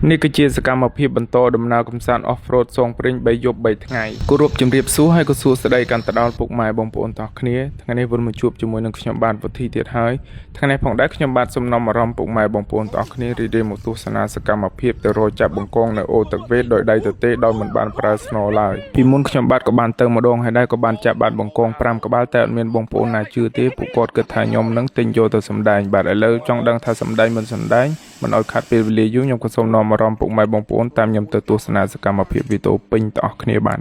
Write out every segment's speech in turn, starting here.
នេះគឺជាសកម្មភាពបន្តដំណើរកំសាន្ត off-road សងព្រេង3យប់3ថ្ងៃគោរពជំរាបសួរហើយក៏សួស្តីកាន់ទៅដល់ពុកម៉ែបងប្អូនទាំងគ្នាថ្ងៃនេះវិលមកជួបជាមួយនឹងខ្ញុំបាទវុធីទៀតហើយថ្ងៃនេះផងដែរខ្ញុំបាទសូមនាំអារម្មណ៍ពុកម៉ែបងប្អូនទាំងគ្នារីករាយមកទស្សនាសកម្មភាពទៅរកចាប់បង្កងនៅអូរទឹកវេតដោយដៃទទេដោយមិនបានប្រើស្នូឡើយពីមុនខ្ញុំបាទក៏បានទៅម្ដងហើយដែរក៏បានចាប់បាទបង្កង5ក្បាលតែអត់មានបងប្អូនណាជឿទេពួកគាត់គិតថាខ្ញុំនឹងទិញយកទៅសម្ដែងបាទឥឡូវចង់ដឹងថាសម្ដែងមិនសម្ដែងមិនឲ្យខាត់ពេលវេលាយូរខ្ញុំក៏សូមនាំអារម្មណ៍ពុកម៉ែបងប្អូនតាមខ្ញុំទៅទស្សនាសកម្មភាពវីដេអូពេញទាំងអស់គ្នាបាទ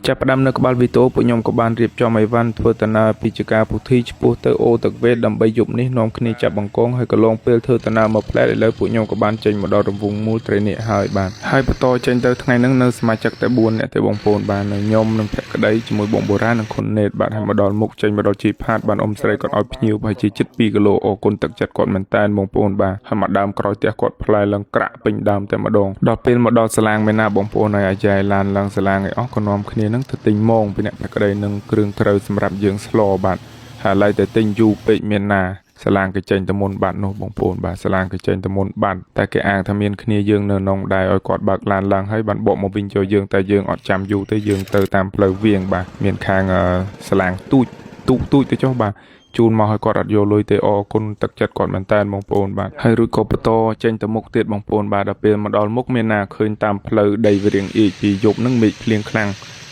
ចាប់ផ្ដើមនៅក្បាលវីដេអូពួកខ្ញុំក៏បានរៀបចំអីវ៉ាន់ធ្វើដំណើរពីចកាពុធីឆ្ពោះទៅអូទឹកវេតដើម្បីយប់នេះនាំគ្នាចាប់បង្កងហើយកន្លងពេលធ្វើដំណើរមកផ្លែឥឡូវពួកខ្ញុំក៏បានចេញមកដល់រង្វង់មូលត្រេនេះហើយបាទហើយបន្តចេញទៅថ្ងៃហ្នឹងនៅសមាជិកតែ4នាក់ទេបងប្អូនបាទនៅខ្ញុំនិងភក្តីជាមួយបងបូរ៉ានិងខុនណេតបាទហើយមកដល់មុខចេញមកដល់ជីផាតបានអ៊ំស្រីគាត់ឲ្យភ្ញៀវប្រហែលជាជិត2គីឡូអរគុណទឹកចិត្តគាត់មែនតើបងប្អូនបាទហើយមកដើមក្រោយផ្ទះគាត់ផ្លែឡើងក្រាក់ពេញដើមតែម្ដងដល់ពេលមកដល់សាឡាងមែនណាបងប្អូនហើយអាយ៉ៃឡានឡើងសាឡាងឲ្យអស់ក៏នាំគ្នានឹងទៅទិញម៉ងពីអ្នកភក្តីនឹងគ្រឿងត្រូវសម្រាប់យើងស្លបាទហើយឡៃតែទិញយូរពេកមានណាសាឡាងគេចេញទៅមុនបាត់នោះបងប្អូនបាទសាឡាងគេចេញទៅមុនបាត់តែគេអាងថាមានគ្នាយើងនៅនងដែរឲ្យគាត់បើកឡានឡើងហើយបានបកមកវិញចូលយើងតែយើងអត់ចាំយូរទេយើងទៅតាមផ្លូវវាងបាទមានខាងសាឡាងទូចទៅចុះបាទជូនមកឲ្យគាត់អត់យកលុយទេអរគុណទឹកចិត្តគាត់មែនតើបងប្អូនបាទហើយរួចក៏បន្តចេញទៅមុខទៀតបងប្អូនបាទដល់ពេលមកដល់មុខមានណាឃើញតាមផ្លូវដីវារៀងអៀកពីយប់នឹងមេឃភ្លៀងខ្លាំង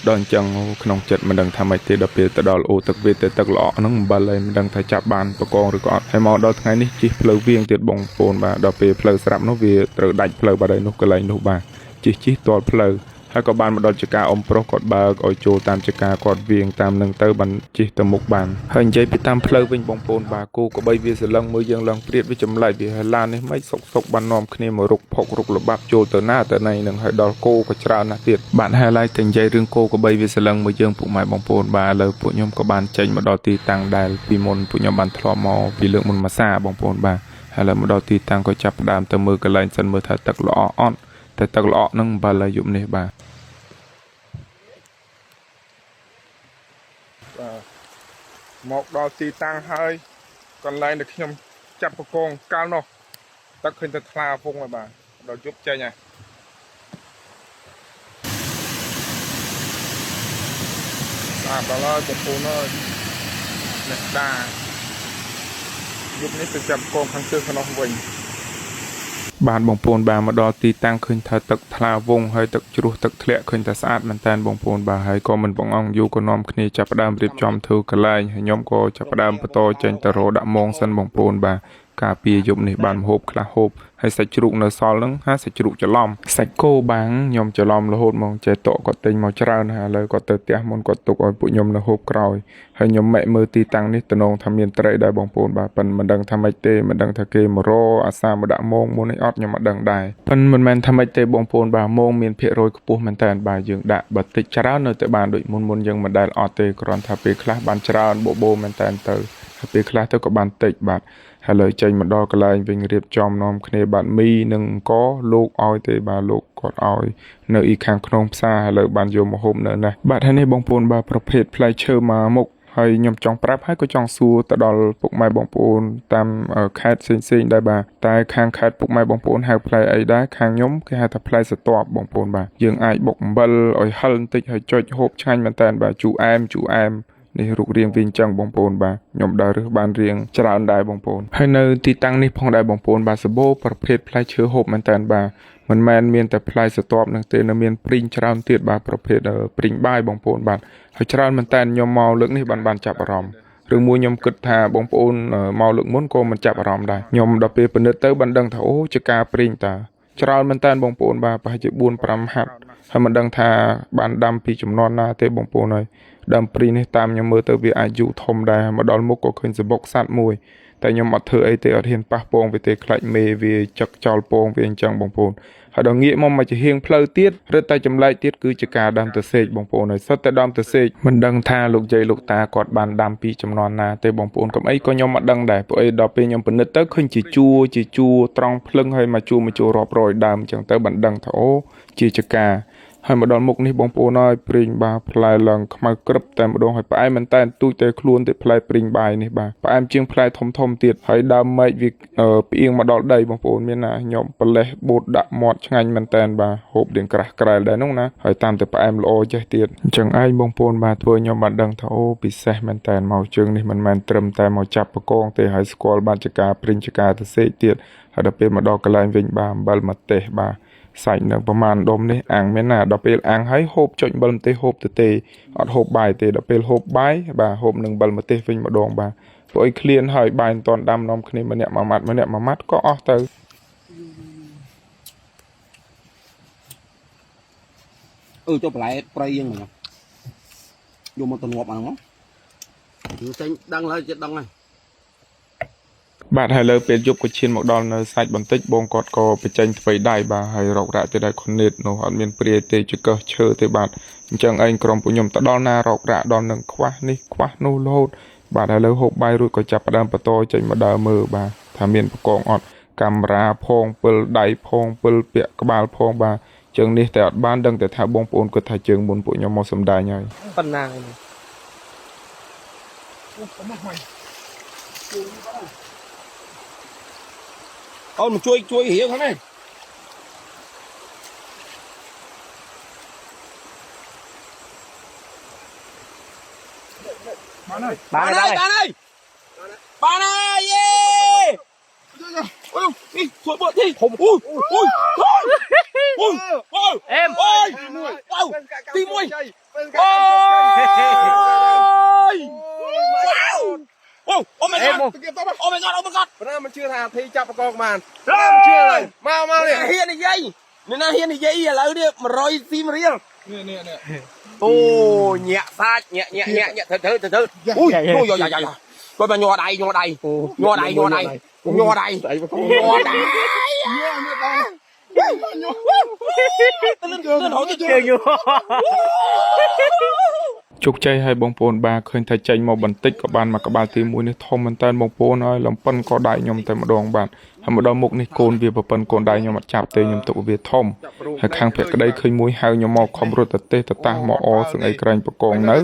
ដល់អញ្ចឹងក្នុងចិត្តមិនដឹងថាម៉េចទេដល់ពេលទៅដល់អូទឹកវេតទៅទឹកល្អហ្នឹងអំបិលហើយមិនដឹងថាចាប់បានបកងឬក៏អត់ហើយមកដល់ថ្ងៃនេះជិះផ្លូវវាងទៀតបងប្អូនបាទដល់ពេលផ្លូវស្រាប់នោះវាត្រូវដាច់ផ្លូវបាត់ហើយនោះកន្លែងនោះបាទជិះទាល់ផ្លូវហើយក៏បានមកដល់ចកាអ៊ំប្រុសគាត់បើកឲ្យចូលតាមចកាគាត់វាងតាមនឹងទៅបានជិះទៅមុខបានហើយនិយាយពីតាមផ្លូវវិញបងប្អូនបាទគោក៏បីវាសឡឹងមើលយើងឡើងព្រាតវាចម្លែកវាហើយឡាននេះមិនសុកបាននាំគ្នាមករុកផុករុកលបាប់ចូលទៅណាទៅណីនឹងហើយដល់គោក៏ច្រើនណាស់ទៀតបាទហើយឡៃតែនិយាយរឿងគោក៏បីវាសឡឹងមើលយើងពុកម៉ែបងប្អូនបាទឥឡូវពួកខ្ញុំក៏បានចេញមកដល់ទីតាំងដែលពីមុនពួកខ្ញុំបានធ្លាប់មកពីលើកមុនមួយសាបងប្អូនបាទហើយឥឡូវមកដល់ទីតាំងក៏ចាប់ផ្ដើមទៅមើលកន្លែងសិនមើលថាទឹកល្អអត់តែទឹកល្អនឹងបាល់យប់នេះបាទមកដល់ទីតាំងហើយកន្លែងដែលខ្ញុំចាប់ប្រកងកាលនោះទឹកឃើញតែថ្លាពងហើយបាទដល់យប់ចេញហើយស្អាតដល់ហើយបងប្អូនអើយអ្នកតាយប់នេះទៅចាប់ប្រកងខាងជើងខាងនោះវិញបានបងប្អូនបាទមកដល់ទីតាំងឃើញថាទឹកថ្លាវងហើយទឹកជ្រោះទឹកធ្លាក់ឃើញថាស្អាតមែនតើបងប្អូនបាទហើយក៏មិនបងអង្គយូរក៏នាំគ្នាចាប់ផ្ដើមរៀបចំធ្វើកន្លែងហើយខ្ញុំក៏ចាប់ផ្ដើមបន្តចេញទៅរកដាក់ម៉ងសិនបងប្អូនបាទការពារយប់នេះបានមហូបខ្លះហូបហើយសាច់ជ្រូកនៅសល់ហ្នឹងសាច់ជ្រូកច្រឡំសាច់គោបាំងខ្ញុំច្រឡំរហូតមកចេះតក់គាត់ទិញមកច្រើនហើយឥឡូវគាត់ទៅផ្ទះមុនគាត់ទុកឲ្យពួកខ្ញុំនៅហូបក្រោយហើយខ្ញុំម៉ែមើលទីតាំងនេះតំណងថាមានត្រីដែរបងប្អូនបាទប៉ិនមិនដឹងថាម៉េចទេមិនដឹងថាគេមករអាសាមកដាក់ម៉ងមុននេះអត់ខ្ញុំអត់ដឹងដែរប៉ិនមិនមែនថាម៉េចទេបងប្អូនបាទម៉ងមានភាគរយខ្ពស់មែនតើបាទយើងដាក់បើតិចច្រើននៅតែបានដូចមុនយើងមិនដែលអត់ទេគ្រាន់ថាពេលខ្លះបានច្រើនបបោមែនតើទៅហើយពេលខ្លះទៅក៏បានតិចបាទហើយលើចេញមកដល់កន្លែងវិញរៀបចំនាំគ្នាបាទមីនិងអង្គលោកឲ្យទេបាទលោកគាត់ឲ្យនៅខាងក្នុងផ្សារហើយលើបានយកមកហូបនៅនេះបាទហើយនេះបងប្អូនបាទប្រភេទផ្លែឈើមកមុខហើយខ្ញុំចង់ប្រាប់ហើយក៏ចង់សួរទៅដល់ពុកម៉ែបងប្អូនតាមខេត្តផ្សេងដែរបាទតែខាងខេត្តពុកម៉ែបងប្អូនហៅផ្លែអីដែរខាងខ្ញុំគេហៅថាផ្លែស្រទាប់បងប្អូនបាទយើងអាចបុកអំបិលឲ្យហឹរបន្តិចហើយចុចហូបឆ្ងាញ់មែនតើបាទជូរអែមនេះរូបរាងវាអញ្ចឹងបងប្អូនបាទខ្ញុំដើររើសបានរៀងច្រើនដែរបងប្អូនហើយនៅទីតាំងនេះផងដែរបងប្អូនបាទសបោប្រភេទផ្លែឈើហូបមែនតើបាទមិនមែនមានតែផ្លែស្រទាប់នោះទេនៅមានព្រីងច្រើនទៀតបាទប្រភេទព្រីងបាយបងប្អូនបាទហើយច្រើនមែនតើខ្ញុំមកលើកនេះបានចាប់អារម្មណ៍រឿងមួយខ្ញុំគិតថាបងប្អូនមកលើកមុនក៏មិនចាប់អារម្មណ៍ដែរខ្ញុំដល់ពេលពិនិត្យទៅបានដឹងថាអូជាការព្រីងតាច្រើនមែនតើបងប្អូនបាទប្រហែលជា4-5ហាត់ហើយមិនដឹងថាបានដាំពីចំនួនណាទេបងប្អូនហើយដើមព្រីនេះតាមខ្ញុំមើលទៅវាអាយុធំដែរមកដល់មុខក៏ឃើញសបុកសัตว์មួយតែខ្ញុំអត់ធ្វើអីទេអត់ហ៊ានប៉ះពងវាទេខ្លាចមេវាចឹកចោលពងវាអញ្ចឹងបងប្អូនហើយដល់ងាកមកជាហៀងផ្លូវទៀតរឹតតែចម្លែកទៀតគឺជាការដាំទៅសេកបងប្អូនហើយសុទ្ធតែដាំទៅសេកមិនដឹងថាលោកយាយលោកតាគាត់បានដាំពីចំនួនណាទេបងប្អូនកំអីក៏ខ្ញុំអត់ដឹងដែរព្រោះអីដល់ពេលខ្ញុំពិនិត្យទៅឃើញជាជួរត្រង់ភ្លឹងហើយមកជួររាប់រយដើមអញ្ចឹងទៅបានដឹងថាអូជាចកា ហើយមកដល់មុខនេះបងប្អូនហើយព្រីងបាទផ្លែឡើងខ្មៅក្រឹបតែម្ដងហើយផ្អែមមែនតែនទូចតែខ្លួនទៅផ្លែព្រីងបាយនេះបាទផ្អែមជាងផ្លែធំទៀតហើយដើមមែកវាផ្អៀងមកដល់ដីបងប្អូនមានណាខ្ញុំប្រលេះបូតដាក់មាត់ឆ្ងាញ់មែនតែនបាទហូបរៀងក្រាស់ក្រែលដែរនោះណាហើយតាមតែផ្អែមល្អចេះទៀតអញ្ចឹងឯងបងប្អូនបាទធ្វើខ្ញុំបានដឹងថាអូពិសេសមែនតែនមកជើងនេះមិនមែនត្រឹមតែមកចាប់បកងទេហើយស្គាល់បាច់ចការព្រីងចការទៅសេកទៀតហើយដល់ពេលមកដល់កន្លែងវិញបាទអំបិលម្ទេសបាទសាច់នឹងប្រមាណដុំនេះអាំងមែនណាដល់ពេលអាំងហើយហូបចុចអំបិលម្ទេសហូបទៅទេអត់ហូបបាយទេដល់ពេលហូបបាយបាទហូបនឹងអំបិលម្ទេសវិញម្ដងបាទព្រោះឲ្យឃ្លានហើយបាយមិនតាន់ដាំនាំគ្នាម្នាក់មួយម៉ាត់ក៏អស់ទៅចុះបន្លែប្រៃយើងមកយកមកទៅងាប់អាហ្នឹងមកចេញដឹងហើយចិត្តដឹងហើយបាទហើយលើពេលយប់ក៏ឈានមកដល់នៅសាច់បន្តិចបងគាត់ក៏បញ្ចេញធ្វើដៃបាទហើយរករ៉ាក់ទៅដៃខុនេតនោះអត់មានព្រាយទេចកឹះឈើទេបាទអញ្ចឹងឯងក្រុមពួកខ្ញុំទៅដល់ណារករ៉ាក់ដល់នឹងខ្វះនេះខ្វះនោះរហូតបាទហើយលើហូបបាយរួចក៏ចាប់ផ្ដើមបន្តចេញមកដើរមើលបាទថាមានបកងអត់កាមេរ៉ាផងពិលដៃផងពិលពាក់ក្បាលផងបាទជើងនេះតែអត់បានដឹងតែថាបងប្អូនគាត់ថាជើងមុនពួកខ្ញុំមកសម្ដែងហើយប៉ុណ្ណាអូនមកជួយរៀងហ្នឹងបានហើយយេអូយនេះធ្វើបត់ទីអូយអេមអូយទី1អូយអូmy god អូmy god ប៉ុន្តែមិនជឿថាធីចាប់បកងបានមិនជឿហើយមកនេះហ៊ាននិយាយនេះណាហ៊ាននិយាយឥឡូវនេះ100ស៊ីមរៀលនេះអូញាក់សាច់ញាក់ទៅអូយយ៉ាគាត់មកញ័រដៃទៅលឿនហូតជើងយូជោគជ័យឲ្យបងប្អូនបាទឃើញថាចេញមកបន្តិចក៏បានមកក្បាលទី1នេះធំមែនតើបងប្អូនហើយលំប៉ិនក៏ដៃខ្ញុំតែម្ដងបាទហើយមកដល់មុខនេះកូនវាប្រពន្ធកូនដៃខ្ញុំអត់ចាប់ទេខ្ញុំទុកវាធំហើយខាងភក្តីឃើញមួយហៅខ្ញុំមកខំរត់ទៅទេសទៅតាស់មកអសឹងអីក្រែងបកងនៅ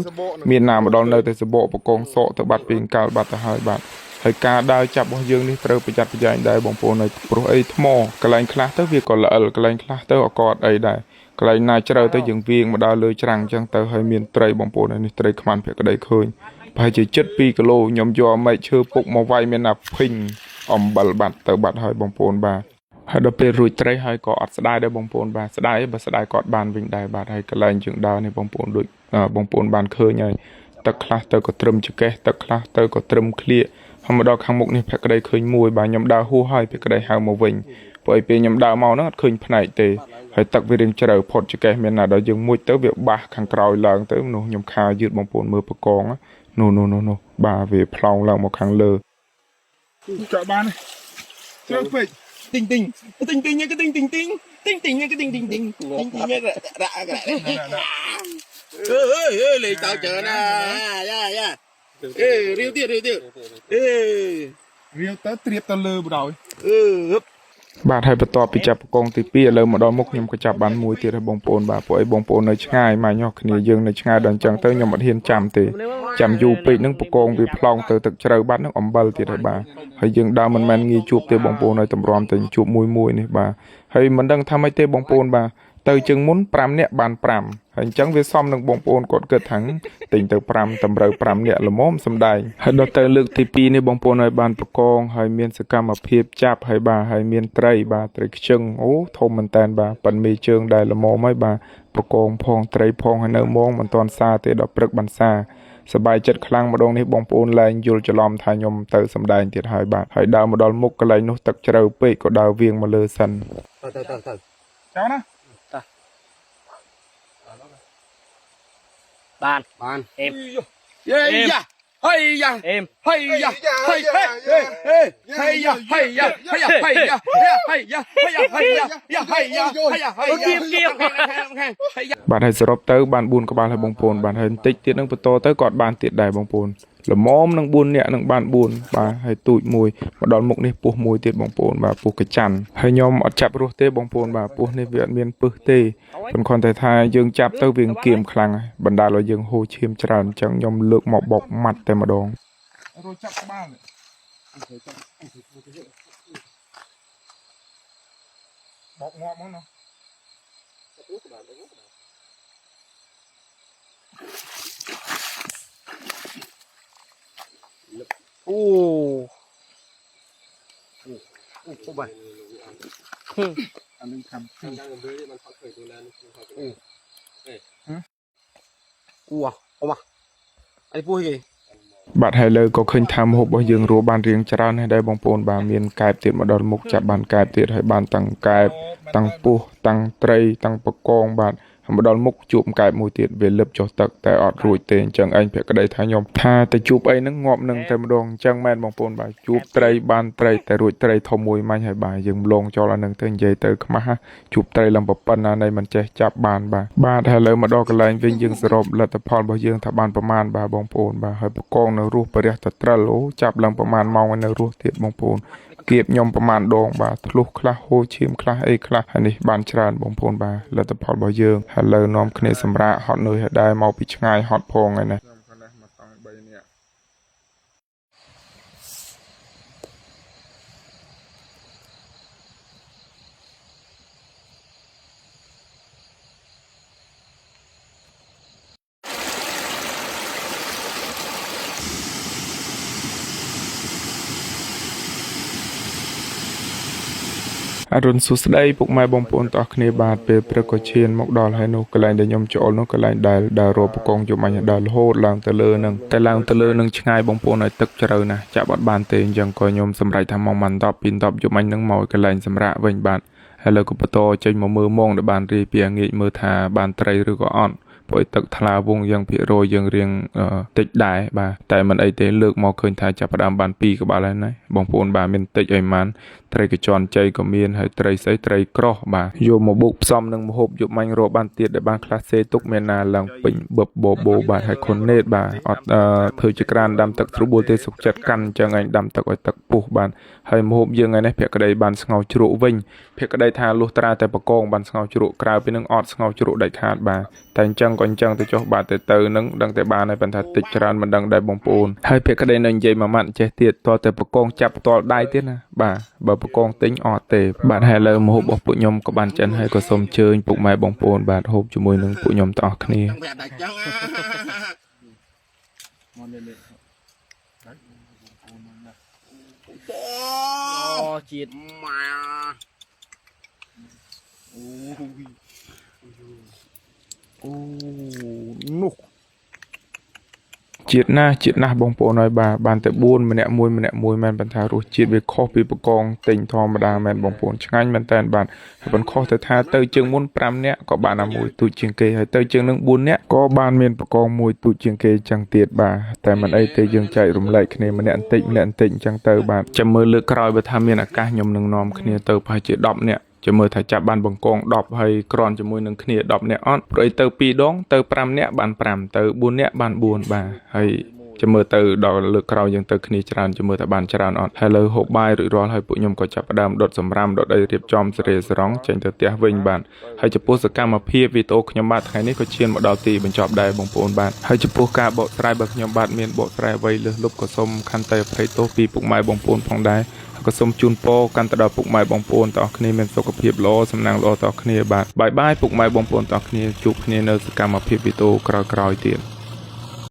មានណាមកដល់នៅតែសបកបកងសក់ទៅបាត់ពីកាលបាត់ទៅហើយបាទហើយការដើរចាប់របស់យើងនេះត្រូវប្រយ័ត្នប្រយែងដែរបងប្អូនហើយព្រោះអីថ្មកន្លែងខ្លះទៅវាក៏ល្អិលកន្លែងខ្លះទៅអត់អីដែរកន្លែងណាជ្រៅទៅយើងវាងមកដល់លើច្រាំងអញ្ចឹងទៅហើយមានត្រីបងប្អូននេះត្រីខ្មាន់ភក្តីឃើញប្រហែលជាចិត្ត2គីឡូខ្ញុំយកមែកឈើពុកមកវាយមានណាភីងអំបិលបាត់ទៅបាត់ហើយបងប្អូនបាទហើយដល់ពេលរួចត្រីហើយក៏អត់ស្ដាយដែរបងប្អូនបាទស្ដាយបើស្ដាយក៏អត់បានវិញដែរបាទហើយកន្លែងយើងដើរនេះបងប្អូនដូចបងប្អូនបានឃើញហើយទឹកខ្លះទៅក៏ត្រឹមចកេះទឹកខ្លះទៅក៏ត្រឹមក្លៀកហើយមកដល់ខាងមុខនេះភក្តីឃើញមួយបាទខ្ញុំដើរហួសហើយភក្តីហៅមកវិញព្រោះឯពេលខ្ញុំដើរមកហ្នឹងអត់ឃើញផ្នែកទេហើយទឹកវារៀងជ្រៅផុតចកេះមានណាដល់យើងមួយទៅវាបាសខាងក្រោយឡើងទៅនោះខ្ញុំខាយឺតបងប្អូនមើលបកងនោះបាទវាផ្លោងឡើងមកខាងលើចកបានជ្រៅពេកទិញនេះក៏ទិញរ៉ាក់លេខតើជើណាយ៉ារៀវទៀតរៀវទៅត្រៀបទៅលើបដ ாய் បាទហើយបន្ទាប់ពីចាប់បកងទី2ឥឡូវមកដល់មុខខ្ញុំក៏ចាប់បានមួយទៀតហើយបងប្អូនបាទព្រោះអីបងប្អូននៅឆ្ងាយមកញោះគ្នាយើងនៅឆ្ងាយដល់អញ្ចឹងទៅខ្ញុំអត់ហ៊ានចាំទេចាំយូរពេកហ្នឹងបកងវាផ្លោងទៅទឹកជ្រៅបាត់ហ្នឹងអំបិលទៀតហើយបាទហើយយើងដើរមិនមែនងាយជួបទេបងប្អូនហើយតម្រាំតែជួបមួយនេះបាទហើយមិនដឹងថាម៉េចទេបងប្អូនបាទទៅជើងមុន5នាក់បាន5ហើយអញ្ចឹងវាសមនឹងបងប្អូនគាត់គិតថាទិញទៅ5តម្រូវ5នាក់ល្មមសំដែងហើយដល់ទៅលើកទី2នេះបងប្អូនហើយបានបកងហើយមានសកម្មភាពចាប់ហើយបាទហើយមានត្រីបាទត្រីខ្ជឹងអូធំមែនតែនបាទប៉ិនមេជើងដែរល្មមហើយបាទបកងផងត្រីផងហើយនៅម៉ងមិនទាន់សាទេដល់ព្រឹកបានសាសบายចិត្តខ្លាំងម្ដងនេះបងប្អូនឡើងយល់ច្រឡំថាខ្ញុំទៅសំដែងទៀតហើយបាទហើយដើរមកដល់មុខកន្លែងនោះទឹកជ្រៅពេកក៏ដើរវៀងមកលើសិនទៅចាំណាបានអេមយ៉ាអេមបាទហើយសរុបទៅបាន4ក្បាលហើយបងប្អូនបាទហើយបន្តិចទៀតនឹងបន្តទៅក៏បានទៀតដែរបងប្អូន ល្មមនឹង4នាក់នឹងបាន4បាទហើយទូចមួយមកដល់មុខនេះពស់មួយទៀតបងប្អូនបាទពស់កច័ន្ទហើយខ្ញុំអត់ចាប់រស់ទេបងប្អូនបាទពស់នេះវាអត់មានពឹសទេប៉ុន្តែគ្រាន់តែថាយើងចាប់ទៅវាគៀមខ្លាំងហើយបណ្ដាលឲ្យយើងហូរឈាមច្រើនអញ្ចឹងខ្ញុំលើកមកបោកម៉ាត់តែម្ដងរត់ចាប់ក្បាលបោកងាប់មកណោះអូអូបាយអានឹងខំអូមកអីពុះគេបាទហើយលើក៏ឃើញថាម្ហូបរបស់យើងរស់បានរៀងច្រើនហើយដែរបងប្អូនបាទមានកែបទៀតមកដល់មុខចាប់បានកែបទៀតហើយបានតាំងកែបតាំងពោះតាំងត្រីតាំងបកងបាទមកដល់មុខជួបកែបមួយទៀតវាលឹបចុះទឹកតែអត់រួចទេអញ្ចឹងឯងភក្តីថាខ្ញុំថាទៅជួបអីហ្នឹងងាប់នឹងតែម្ដងអញ្ចឹងមែនបងប្អូនបាទជួបត្រីបានត្រីតែរួចត្រីធំមួយមាញ់ហើយបាទយើងម្លងចូលអានឹងទៅនិយាយទៅខ្មាស់ជួបត្រីឡើងប៉ុណ្ណានៃមិនចេះចាប់បានបាទហើយលើមកដល់កន្លែងវិញយើងសរុបលទ្ធផលរបស់យើងថាបានប្រមាណបាទបងប្អូនបាទហើយបកងនៅរស់បរិះតត្រិលអូចាប់ឡើងប្រមាណម៉ោងនៅរស់ទៀតបងប្អូនគៀបខ្ញុំប្រមាណដងបាទធ្លុះខ្លះហូរឈាមខ្លះអីខ្លះហើយនេះបានច្រើនបងប្អូនបាទលទ្ធផលរបស់យើងហើយលើនាំគ្នាសម្រាប់ហត់នឿយហើយដែរមកពីឆ្ងាយហត់ផងហើយណាអរុនសុស្ដីពុកម៉ែបងប្អូនទាំងអស់គ្នាបាទពេលព្រឹកក៏ឈានមកដល់ហើយនោះកន្លែងដែលខ្ញុំចូលនោះកន្លែងដែលរកបកងយំអញដល់រហូតឡើងទៅលើនឹងតែឡើងទៅលើនឹងឆ្ងាយបងប្អូនឲ្យទឹកជ្រៅណាស់ចាប់អត់បានទេអញ្ចឹងក៏ខ្ញុំសម្រេចថាមកមិន10ពី10យំអញនឹងមកកន្លែងសម្រាប់វិញបាទហើយលើក៏បន្តចេញមកមើលម៉ងដែលបានរៀបពីងាកមើលថាបានត្រីឬក៏អត់ព្រោះទឹកថ្លាវងយ៉ាងភាគរយយើងរៀងតិចដែរបាទតែមិនអីទេលើកមកឃើញថាចាប់ផ្ដើមបាន2ក្បាលហើយណាបងប្អូនបាទមានតិចអីម៉ានត្រីកញ្ជន់ជ័យក៏មានហើយត្រីស្អីត្រីក្រោះបាទយកមកបុកផ្សំនឹងម្ហូបយកមាញ់រកបានទៀតដែលបានខ្លះសេទុកមានណាឡើងពេញបបបោបាទហើយខុនណេតបាទអត់ធ្វើជាក្រានដាំទឹកស្រួលទេសុខចិត្តកាន់អញ្ចឹងឯងដាំទឹកឲ្យទឹកពុះបាទហើយម្ហូបយើងឯនេះភក្តីបានស្ងោជ្រក់វិញភក្តីថាលុះត្រាតែបកងបានស្ងោជ្រក់ក្រៅពីនឹងអត់ស្ងោជ្រក់ដាច់ខាតបាទតែអញ្ចឹងក៏អញ្ចឹងទៅចុះបាទទៅនឹងដឹងតែបានហើយប៉ុន្តែតិចច្រើនមិនដឹងដែរបងប្អូនហើយភក្តីនៅនិយាយមួយម៉ាត់ចេះទៀតតតែបកងចាប់ផ្ទាល់ដៃទៀតណាបាទបើបកងទិញអត់ទេបាទហើយលើម្ហូបរបស់ពួកខ្ញុំក៏បានចិនហើយក៏សូមអញ្ជើញពុកម៉ែបងប្អូនបាទហូបជាមួយនឹងពួកខ្ញុំទាំងអស់គ្នាអូជាតិម៉ាអូនោះជាតិណាស់បងប្អូនហើយបាទបានតែ4ម្នាក់មួយមែនប៉ុន្តែរសជាតិវាខុសពីបកងទិញធម្មតាមែនបងប្អូនឆ្ងាញ់មែនតើបាទប៉ុន្តែខុសទៅថាទៅជើងមុន5នាក់ក៏បានមួយទូចជាងគេហើយទៅជើងនឹង4នាក់ក៏បានមានបកងមួយទូចជាងគេចឹងទៀតបាទតែមិនអីទេយើងចែករំលែកគ្នាម្នាក់បន្តិចអញ្ចឹងទៅបាទចាំមើលលើកក្រោយបើថាមានឱកាសខ្ញុំនឹងនាំគ្នាទៅប្រហែលជា10នាក់ចាំមើលថាចាប់បានបង្កង10ហើយក្រាន់ជាមួយនឹងគ្នា10នាក់អត់ព្រោះទៅ2ដងទៅ5នាក់បាន5ទៅ4នាក់បាន4បាទហើយចាំមើលទៅដល់លើកក្រោយយើងទៅគ្នាច្រើនចាំមើលថាបានច្រើនអត់ហើយលើហូបបាយរួចរាល់ហើយពួកខ្ញុំក៏ចាប់ផ្ដើមដុតសម្រាមដុតអីរៀបចំសេរីសរងចេញទៅផ្ទះវិញបាទហើយចំពោះសកម្មភាពវីដេអូខ្ញុំបាទថ្ងៃនេះក៏ឈានមកដល់ទីបញ្ចប់ដែរបងប្អូនបាទហើយចំពោះការបកស្រាយរបស់ខ្ញុំបាទមានបកស្រាយអ្វីលើសលប់ក៏សូមខន្តីអភ័យទោសពីពុកម៉ែបងប្អូនផងដែរក៏សូមជូនពរកាន់ទៅដល់ពុកម៉ែបងប្អូនទាំងអស់គ្នាមានសុខភាពល្អសំណាងល្អទាំងអស់គ្នាបាទបាយបាយពុកម៉ែបងប្អូនទាំងអស់គ្នាជួបគ្នានៅសកម្មភាពវីដេអូក្រោយៗទៀត